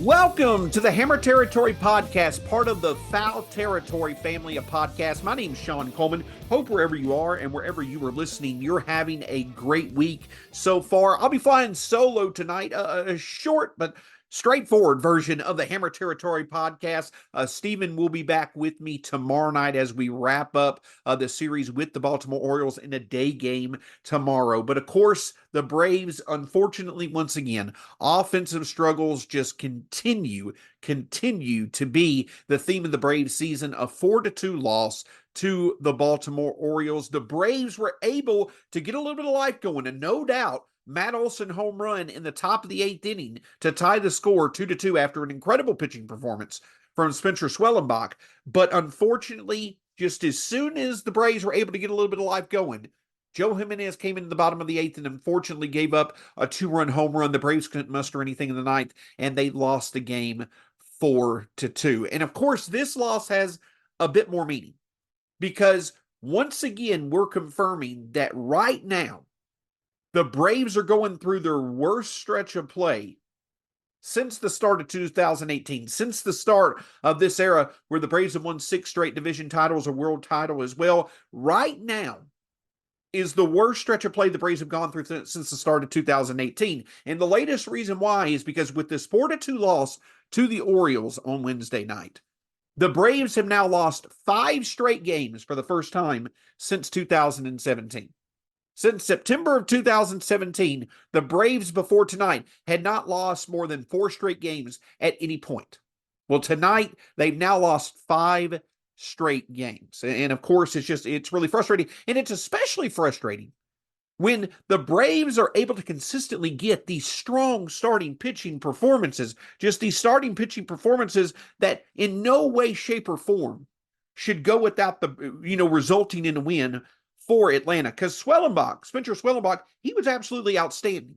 Welcome to the Hammer Territory Podcast, part of the Foul Territory family of podcasts. My name's Shawn Coleman. Hope wherever you are and wherever you are listening, you're having a great week so far. I'll be flying solo tonight, a short but straightforward version of the Hammer Territory Podcast. Stephen will be back with me tomorrow night as we wrap up the series with the Baltimore Orioles in a day game tomorrow. But of course, the Braves, unfortunately, once again, offensive struggles just continue to be the theme of the Braves season. A 4-2 loss to the Baltimore Orioles. The Braves were able to get a little bit of life going, and no doubt Matt Olson home run in the top of the 8th inning to tie the score 2-2 after an incredible pitching performance from Spencer Swellenbach. But unfortunately, just as soon as the Braves were able to get a little bit of life going, Joe Jimenez came into the bottom of the 8th and unfortunately gave up a 2-run home run. The Braves couldn't muster anything in the 9th, and they lost the game 4-2. And of course, this loss has a bit more meaning because once again, we're confirming that right now, the Braves are going through their worst stretch of play since the start of 2018, since the start of this era where the Braves have won 6 straight division titles, a world title as well. Right now is the worst stretch of play the Braves have gone through since the start of 2018. And the latest reason why is because with this 4-2 loss to the Orioles on Wednesday night, the Braves have now lost 5 straight games for the first time since 2017. Since September of 2017, the Braves before tonight had not lost more than 4 straight games at any point. Well, tonight, they've now lost 5 straight games. And of course, it's really frustrating. And it's especially frustrating when the Braves are able to consistently get these strong starting pitching performances, just these starting pitching performances that in no way, shape, or form should go without resulting in a win for Atlanta. Because Spencer Swellenbach, he was absolutely outstanding.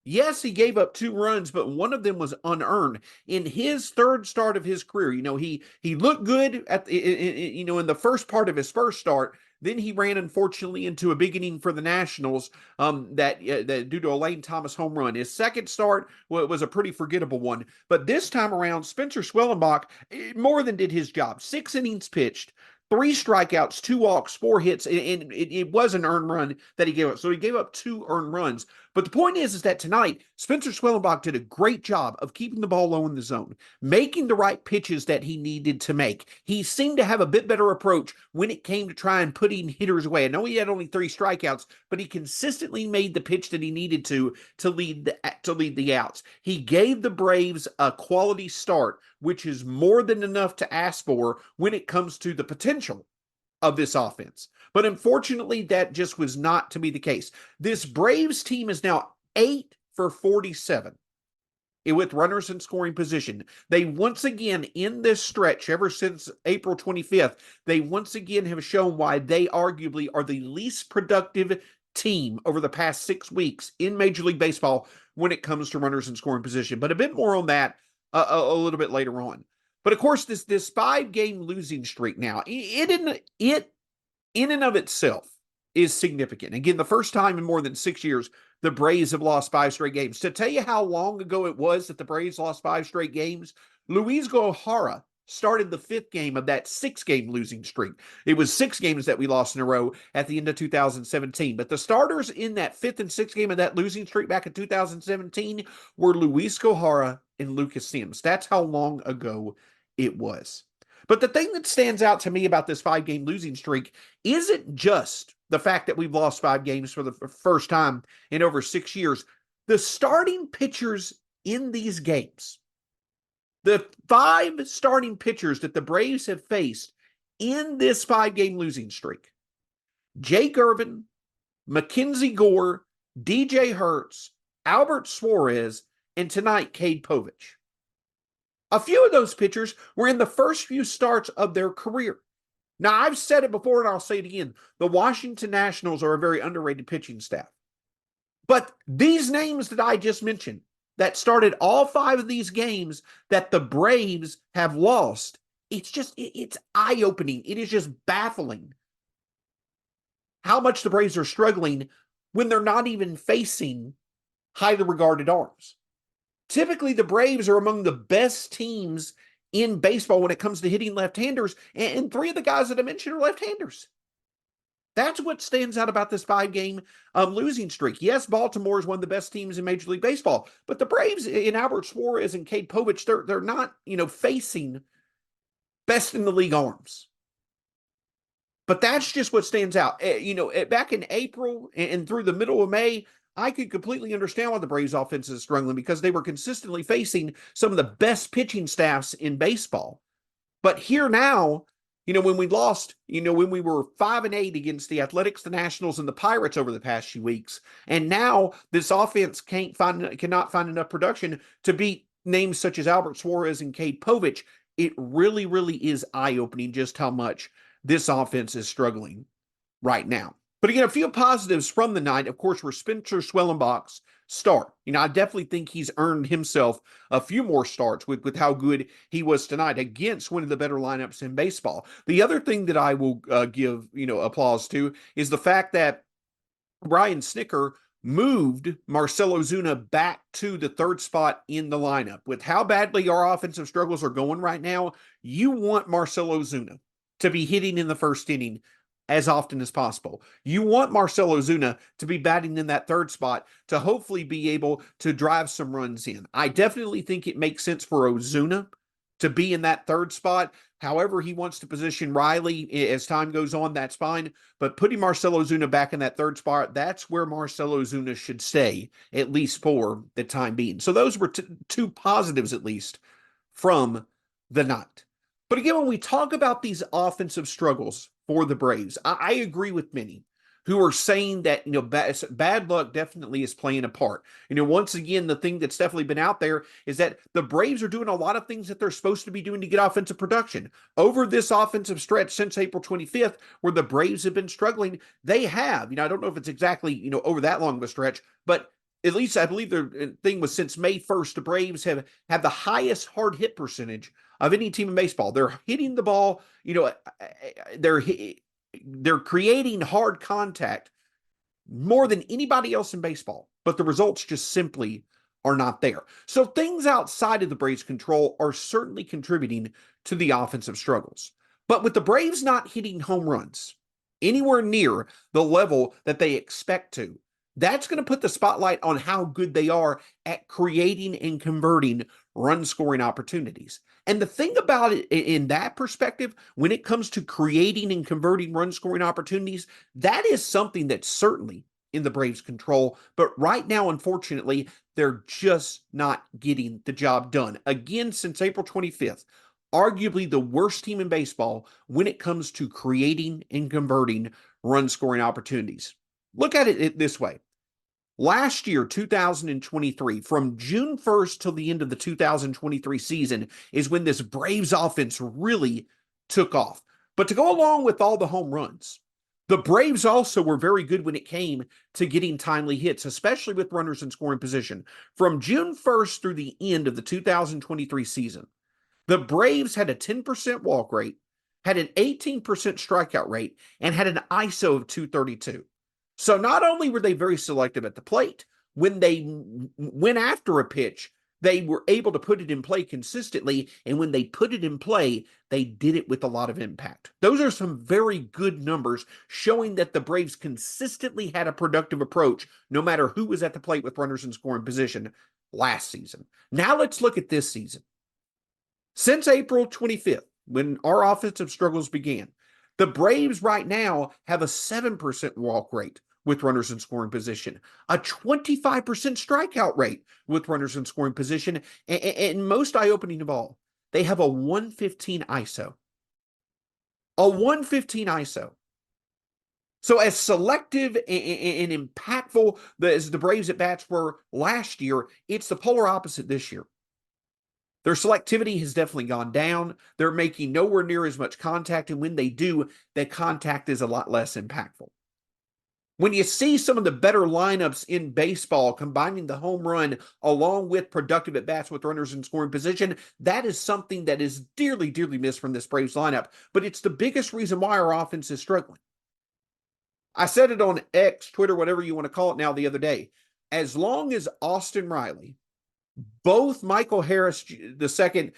Yes, he gave up 2 runs, but one of them was unearned. In his third start of his career, he looked good in the first part of his first start. Then he ran, unfortunately, into a big inning for the Nationals that due to a Lane Thomas home run. His second start was a pretty forgettable one. But this time around, Spencer Swellenbach more than did his job. 6 innings pitched, 3 strikeouts, 2 walks, 4 hits, and it was an earned run that he gave up. So he gave up 2 earned runs. But the point is that tonight, Spencer Swellenbach did a great job of keeping the ball low in the zone, making the right pitches that he needed to make. He seemed to have a bit better approach when it came to try and putting hitters away. I know he had only 3 strikeouts, but he consistently made the pitch that he needed to lead the outs. He gave the Braves a quality start, which is more than enough to ask for when it comes to the potential of this offense. But unfortunately, that just was not to be the case. This Braves team is now 8 for 47 with runners in scoring position. They once again, in this stretch, ever since April 25th, they once again have shown why they arguably are the least productive team over the past 6 weeks in Major League Baseball when it comes to runners in scoring position. But a bit more on that a little bit later on. But of course, this 5-game losing streak now, it in and of itself is significant. Again, the first time in more than 6 years, the Braves have lost 5 straight games. To tell you how long ago it was that the Braves lost 5 straight games, Luis Gohara started the 5th game of that 6-game losing streak. It was 6 games that we lost in a row at the end of 2017. But the starters in that 5th and 6th game of that losing streak back in 2017 were Luis Gohara and Lucas Sims. That's how long ago it was. But the thing that stands out to me about this 5-game losing streak isn't just the fact that we've lost 5 games for the first time in over 6 years. The starting pitchers in these games, the 5 starting pitchers that the Braves have faced in this 5-game losing streak, Jake Irvin, Mackenzie Gore, DJ Hertz, Albert Suarez, and tonight, Cade Povich. A few of those pitchers were in the first few starts of their career. Now, I've said it before and I'll say it again. The Washington Nationals are a very underrated pitching staff. But these names that I just mentioned that started all 5 of these games that the Braves have lost, it's eye-opening. It is just baffling how much the Braves are struggling when they're not even facing highly regarded arms. Typically, the Braves are among the best teams in baseball when it comes to hitting left-handers, and three of the guys that I mentioned are left-handers. That's what stands out about this five-game losing streak. Yes, Baltimore is one of the best teams in Major League Baseball, but the Braves in Albert Suarez and Cade Povich, they're not, facing best in the league arms. But that's just what stands out. Back in April and through the middle of May, I could completely understand why the Braves offense is struggling because they were consistently facing some of the best pitching staffs in baseball. But here now, when we lost, when we were 5-8 against the Athletics, the Nationals, and the Pirates over the past few weeks, and now this offense cannot find enough production to beat names such as Albert Suarez and Cade Povich. It really, really is eye-opening just how much this offense is struggling right now. But again, a few positives from the night, of course, were Spencer Schwellenbach's start. I definitely think he's earned himself a few more starts with how good he was tonight against one of the better lineups in baseball. The other thing that I will give, applause to is the fact that Brian Snitker moved Marcell Ozuna back to the third spot in the lineup. With how badly our offensive struggles are going right now, you want Marcell Ozuna to be hitting in the first inning as often as possible. You want Marcell Ozuna to be batting in that third spot to hopefully be able to drive some runs in. I definitely think it makes sense for Ozuna to be in that third spot. However he wants to position Riley as time goes on, that's fine. But putting Marcell Ozuna back in that third spot, that's where Marcell Ozuna should stay, at least for the time being. So those were two positives, at least, from the night. But again, when we talk about these offensive struggles for the Braves, I agree with many who are saying that, bad luck definitely is playing a part. Once again, the thing that's definitely been out there is that the Braves are doing a lot of things that they're supposed to be doing to get offensive production. Over this offensive stretch since April 25th, where the Braves have been struggling, they have, I don't know if it's exactly, over that long of a stretch, but at least I believe the thing was since May 1st, the Braves have the highest hard hit percentage of any team in baseball. They're hitting the ball, they're creating hard contact more than anybody else in baseball, but the results just simply are not there. So things outside of the Braves' control are certainly contributing to the offensive struggles. But with the Braves not hitting home runs anywhere near the level that they expect to, that's going to put the spotlight on how good they are at creating and converting run-scoring opportunities. And the thing about it in that perspective, when it comes to creating and converting run-scoring opportunities, that is something that's certainly in the Braves' control. But right now, unfortunately, they're just not getting the job done. Again, since April 25th, arguably the worst team in baseball when it comes to creating and converting run-scoring opportunities. Look at it this way. Last year, 2023, from June 1st till the end of the 2023 season is when this Braves offense really took off. But to go along with all the home runs, the Braves also were very good when it came to getting timely hits, especially with runners in scoring position. From June 1st through the end of the 2023 season, the Braves had a 10% walk rate, had an 18% strikeout rate, and had an ISO of 232. So not only were they very selective at the plate, when they went after a pitch, they were able to put it in play consistently, and when they put it in play, they did it with a lot of impact. Those are some very good numbers showing that the Braves consistently had a productive approach, no matter who was at the plate with runners in scoring position last season. Now let's look at this season. Since April 25th, when our offensive struggles began, the Braves right now have a 7% walk rate with runners in scoring position, a 25% strikeout rate with runners in scoring position, and most eye-opening of all, they have a 115 ISO. A 115 ISO. So as selective and impactful as the Braves at-bats were last year, it's the polar opposite this year. Their selectivity has definitely gone down. They're making nowhere near as much contact, and when they do, that contact is a lot less impactful. When you see some of the better lineups in baseball combining the home run along with productive at-bats with runners in scoring position, that is something that is dearly, dearly missed from this Braves lineup. But it's the biggest reason why our offense is struggling. I said it on X, Twitter, whatever you want to call it now the other day. As long as Austin Riley Both Michael Harris II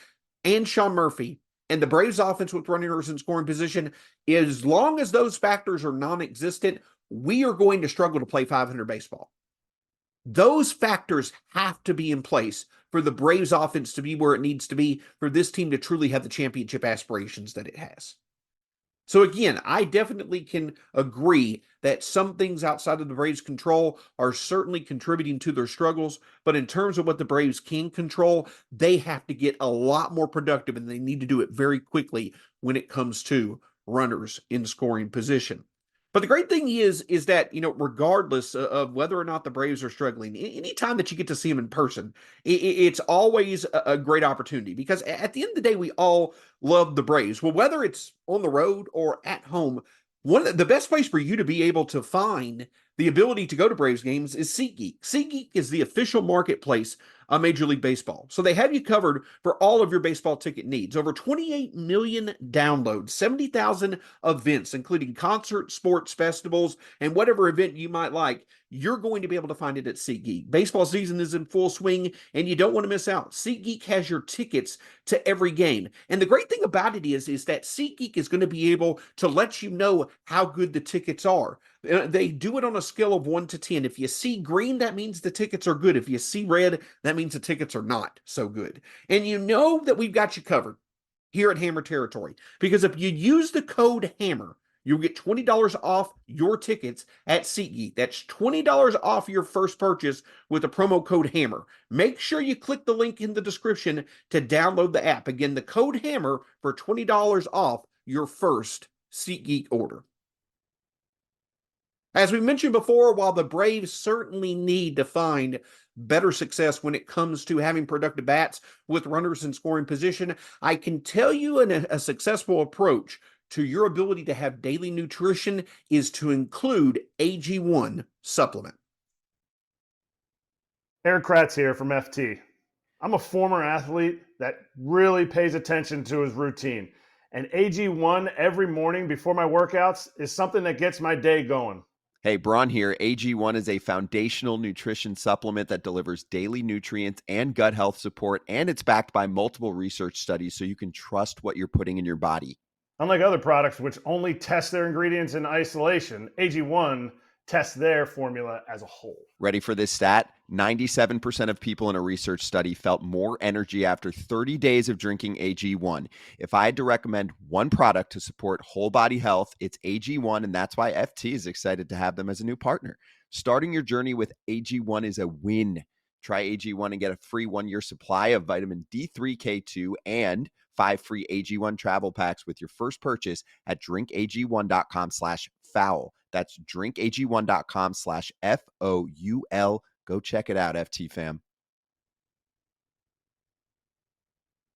and Sean Murphy and the Braves offense with runners in scoring position, as long as those factors are non-existent, we are going to struggle to play 500 baseball. Those factors have to be in place for the Braves offense to be where it needs to be for this team to truly have the championship aspirations that it has. So again, I definitely can agree that some things outside of the Braves' control are certainly contributing to their struggles. But in terms of what the Braves can control, they have to get a lot more productive, and they need to do it very quickly when it comes to runners in scoring position. But the great thing is that, regardless of whether or not the Braves are struggling, anytime that you get to see them in person, it's always a great opportunity, because at the end of the day, we all love the Braves. Well, whether it's on the road or at home, one of the best place for you to be able to find the ability to go to Braves games is SeatGeek. SeatGeek is the official marketplace of Major League Baseball. So they have you covered for all of your baseball ticket needs. Over 28 million downloads, 70,000 events, including concerts, sports, festivals, and whatever event you might like. You're going to be able to find it at SeatGeek. Baseball season is in full swing, and you don't want to miss out. SeatGeek has your tickets to every game. And the great thing about it is that SeatGeek is going to be able to let you know how good the tickets are. They do it on a scale of 1 to 10. If you see green, that means the tickets are good. If you see red, that means the tickets are not so good. And you know that we've got you covered here at Hammer Territory, because if you use the code HAMMER, you'll get $20 off your tickets at SeatGeek. That's $20 off your first purchase with the promo code HAMMER. Make sure you click the link in the description to download the app. Again, the code HAMMER for $20 off your first SeatGeek order. As we mentioned before, while the Braves certainly need to find better success when it comes to having productive bats with runners in scoring position, I can tell you a successful approach to your ability to have daily nutrition is to include AG1 supplement. Eric Kratz here from FT. I'm a former athlete that really pays attention to his routine. And AG1 every morning before my workouts is something that gets my day going. Hey, Braun here. AG1 is a foundational nutrition supplement that delivers daily nutrients and gut health support, and it's backed by multiple research studies so you can trust what you're putting in your body. Unlike other products which only test their ingredients in isolation, AG1 tests their formula as a whole. Ready for this stat? 97% of people in a research study felt more energy after 30 days of drinking AG1. If I had to recommend one product to support whole body health, it's AG1, and that's why FT is excited to have them as a new partner. Starting your journey with AG1 is a win. Try AG1 and get a free 1-year supply of vitamin D3, K2, and 5 free AG1 travel packs with your first purchase at drinkag1.com/foul. That's drinkag1.com/FOUL. Go check it out, FT fam.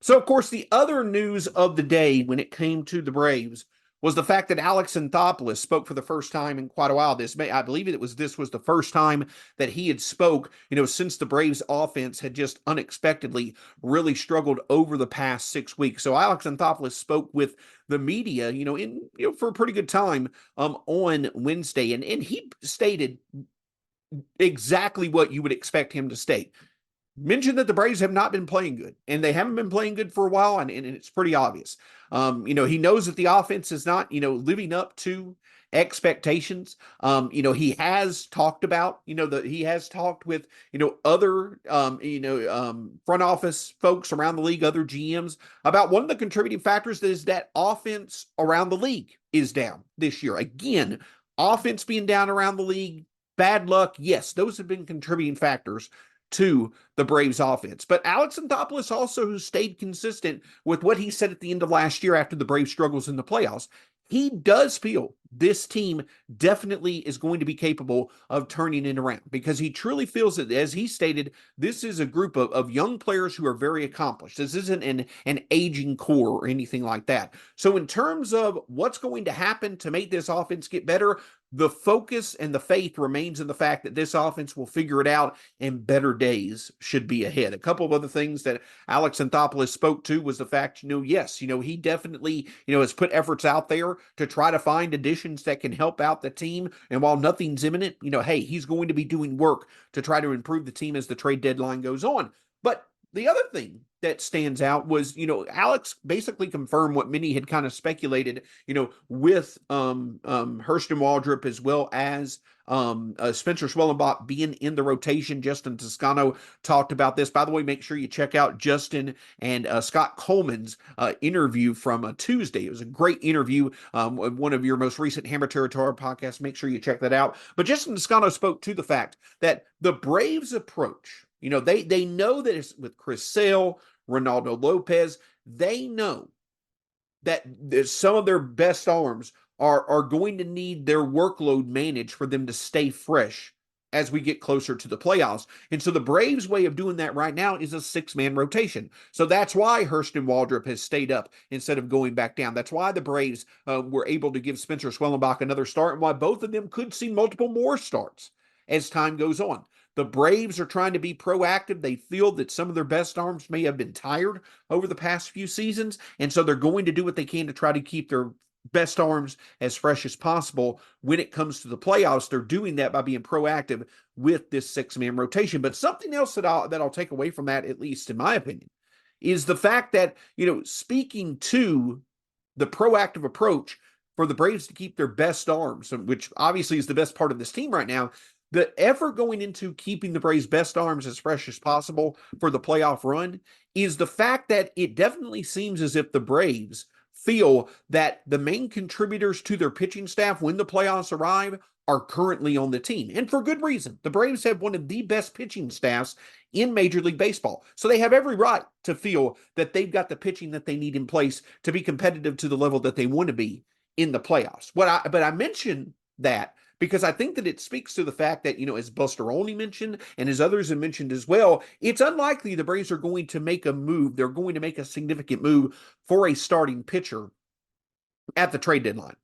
So, of course, the other news of the day when it came to the Braves was the fact that Alex Anthopoulos spoke for the first time in quite a while. I believe this was the first time that he had spoke, since the Braves offense had just unexpectedly really struggled over the past 6 weeks. So Alex Anthopoulos spoke with the media, for a pretty good time on Wednesday, and he stated exactly what you would expect him to state. Mentioned that the Braves have not been playing good, and they haven't been playing good for a while, and it's pretty obvious. He knows that the offense is not, living up to expectations. He has talked about, he has talked with, other, front office folks around the league, other GMs, about one of the contributing factors is that offense around the league is down this year. Again, offense being down around the league, bad luck. Yes, those have been contributing factors to the Braves offense. But Alex Anthopoulos also stayed consistent with what he said at the end of last year after the Braves struggles in the playoffs. He does feel this team definitely is going to be capable of turning it around, because he truly feels that, as he stated, this is a group of young players who are very accomplished. This isn't an aging core or anything like that. So in terms of what's going to happen to make this offense get better, the focus and the faith remains in the fact that this offense will figure it out and better days should be ahead. A couple of other things that Alex Anthopoulos spoke to was the fact, yes, he definitely, has put efforts out there to try to find additions that can help out the team. And while nothing's imminent, hey, he's going to be doing work to try to improve the team as the trade deadline goes on. But the other thing that stands out was, Alex basically confirmed what many had kind of speculated, with Hurston Waldrop as well as Spencer Schwellenbach being in the rotation. Justin Toscano talked about this. By the way, make sure you check out Justin and Scott Coleman's interview from Tuesday. It was a great interview, one of your most recent Hammer Territory podcasts. Make sure you check that out. But Justin Toscano spoke to the fact that the Braves approach, they know that it's with Chris Sale, Ronaldo Lopez. They know that some of their best arms are going to need their workload managed for them to stay fresh as we get closer to the playoffs. And so the Braves' way of doing that right now is a 6-man rotation. So that's why Hurston Waldrop has stayed up instead of going back down. That's why the Braves were able to give Spencer Schwellenbach another start, and why both of them could see multiple more starts as time goes on. The Braves are trying to be proactive. They feel that some of their best arms may have been tired over the past few seasons, and so they're going to do what they can to try to keep their best arms as fresh as possible when it comes to the playoffs. They're doing that by being proactive with this 6-man rotation. But something else that I'll take away from that, at least in my opinion, is the fact that, speaking to the proactive approach for the Braves to keep their best arms, which obviously is the best part of this team right now, the effort going into keeping the Braves' best arms as fresh as possible for the playoff run is the fact that it definitely seems as if the Braves feel that the main contributors to their pitching staff when the playoffs arrive are currently on the team. And for good reason. The Braves have one of the best pitching staffs in Major League Baseball. So they have every right to feel that they've got the pitching that they need in place to be competitive to the level that they want to be in the playoffs. But I mention that because I think that it speaks to the fact that, as Buster Olney mentioned and as others have mentioned as well, it's unlikely the Braves are going to make a move. They're going to make a significant move for a starting pitcher at the trade deadline.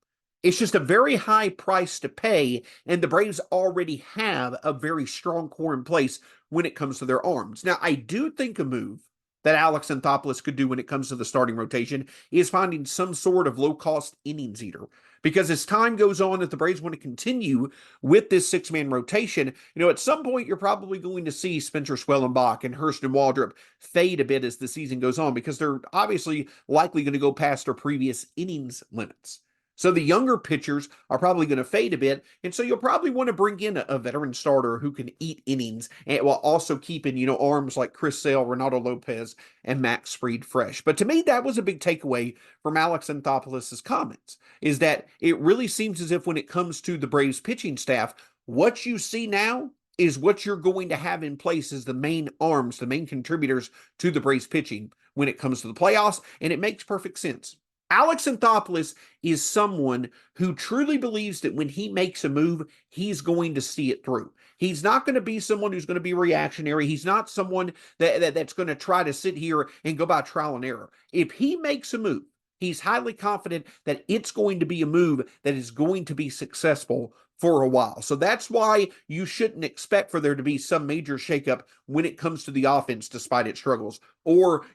It's just a very high price to pay, and the Braves already have a very strong core in place when it comes to their arms. Now, I do think a move that Alex Anthopoulos could do when it comes to the starting rotation is finding some sort of low-cost innings eater. Because as time goes on, if the Braves want to continue with this 6-man rotation, at some point you're probably going to see Spencer Schwellenbach and Hurston Waldrop fade a bit as the season goes on, because they're obviously likely going to go past their previous innings limits. So the younger pitchers are probably going to fade a bit, and so you'll probably want to bring in a veteran starter who can eat innings, and while also keeping, arms like Chris Sale, Ronaldo Lopez, and Max Fried fresh. But to me, that was a big takeaway from Alex Anthopoulos' comments, is that it really seems as if when it comes to the Braves pitching staff, what you see now is what you're going to have in place as the main arms, the main contributors to the Braves pitching when it comes to the playoffs, and it makes perfect sense. Alex Anthopoulos is someone who truly believes that when he makes a move, he's going to see it through. He's not going to be someone who's going to be reactionary. He's not someone that's going to try to sit here and go by trial and error. If he makes a move, he's highly confident that it's going to be a move that is going to be successful for a while. So that's why you shouldn't expect for there to be some major shakeup when it comes to the offense, despite its struggles. Or,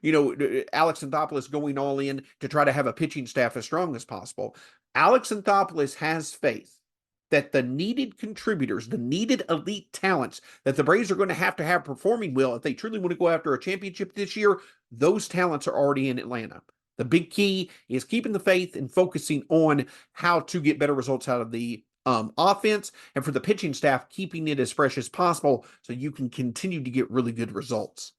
Alex Anthopoulos going all in to try to have a pitching staff as strong as possible. Alex Anthopoulos has faith that the needed contributors, the needed elite talents that the Braves are going to have performing well if they truly want to go after a championship this year, those talents are already in Atlanta. The big key is keeping the faith and focusing on how to get better results out of the offense, and for the pitching staff, keeping it as fresh as possible so you can continue to get really good results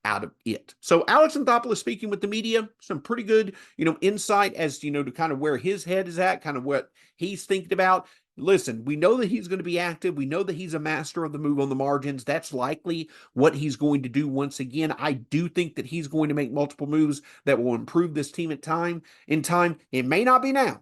out of it. So Alex Anthopoulos speaking with the media, some pretty good, insight as, to kind of where his head is at, kind of what he's thinking about. Listen, we know that he's going to be active. We know that he's a master of the move on the margins. That's likely what he's going to do once again. I do think that he's going to make multiple moves that will improve this team in time. It may not be now,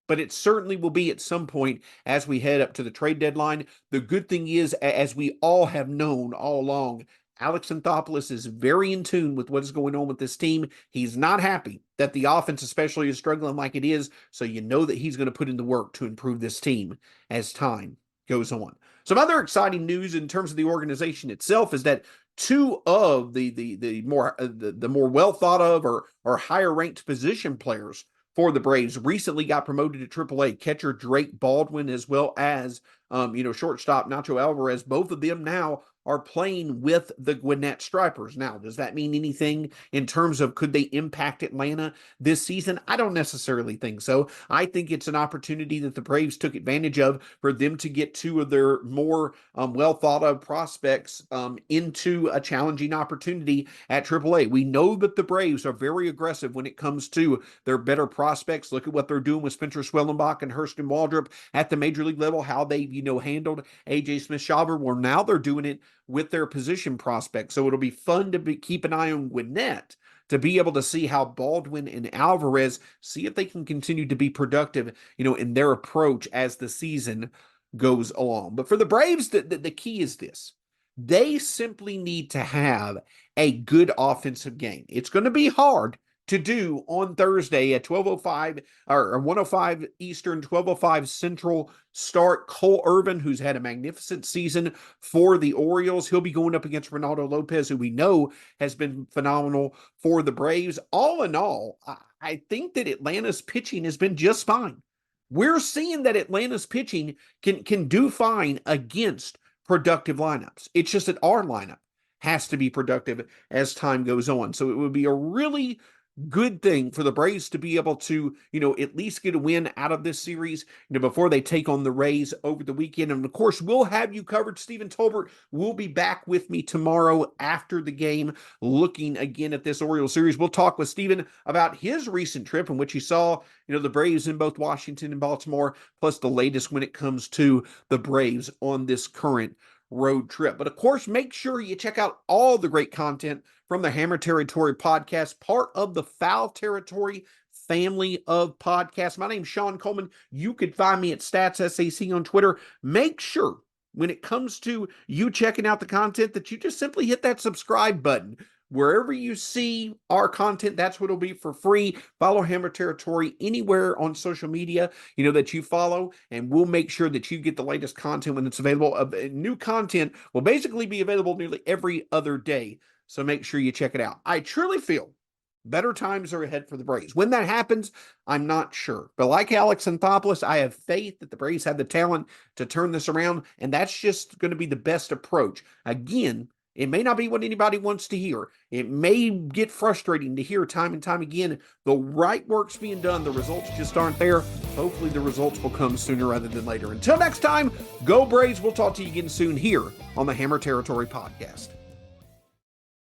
but it certainly will be at some point as we head up to the trade deadline. The good thing is, as we all have known all along, Alex Anthopoulos is very in tune with what is going on with this team. He's not happy that the offense especially is struggling like it is, so you know that he's going to put in the work to improve this team as time goes on. Some other exciting news in terms of the organization itself is that two of the more well thought of or higher ranked position players for the Braves recently got promoted to AAA. Catcher Drake Baldwin as well as shortstop Nacho Alvarez. Both of them now are playing with the Gwinnett Stripers. Now, does that mean anything in terms of could they impact Atlanta this season? I don't necessarily think so. I think it's an opportunity that the Braves took advantage of for them to get two of their more well thought of prospects into a challenging opportunity at AAA. We know that the Braves are very aggressive when it comes to their better prospects. Look at what they're doing with Spencer Swellenbach and Hurston Waldrop at the major league level, how they've, handled AJ Smith-Shawver. Well, now they're doing it with their position prospects. So it'll be fun to keep an eye on Gwinnett to be able to see how Baldwin and Alvarez, see if they can continue to be productive, in their approach as the season goes along. But for the Braves, the key is this. They simply need to have a good offensive game. It's going to be hard to do on Thursday at 12:05 or 1:05 Eastern, 12:05 Central start. Cole Irvin, who's had a magnificent season for the Orioles. He'll be going up against Ronaldo Lopez, who we know has been phenomenal for the Braves. All in all, I think that Atlanta's pitching has been just fine. We're seeing that Atlanta's pitching can do fine against productive lineups. It's just that our lineup has to be productive as time goes on. So it would be a really good thing for the Braves to be able to, at least get a win out of this series, before they take on the Rays over the weekend. And of course, we'll have you covered. Stephen Tolbert will be back with me tomorrow after the game, looking again at this Orioles series. We'll talk with Stephen about his recent trip in which he saw, the Braves in both Washington and Baltimore, plus the latest when it comes to the Braves on this current road trip. But of course, make sure you check out all the great content from the Hammer Territory podcast, part of the Foul Territory family of podcasts. My name's Shawn Coleman. You could find me at StatsSAC on Twitter. Make sure when it comes to you checking out the content that you just simply hit that subscribe button. Wherever you see our content, that's what it'll be for free. Follow Hammer Territory anywhere on social media, that you follow, and we'll make sure that you get the latest content when it's available. New content will basically be available nearly every other day, so make sure you check it out. I truly feel better times are ahead for the Braves. When that happens, I'm not sure. But like Alex Anthopoulos, I have faith that the Braves have the talent to turn this around, and that's just going to be the best approach. Again, it may not be what anybody wants to hear. It may get frustrating to hear time and time again. The right work's being done. The results just aren't there. Hopefully the results will come sooner rather than later. Until next time, go Braves. We'll talk to you again soon here on the Hammer Territory podcast.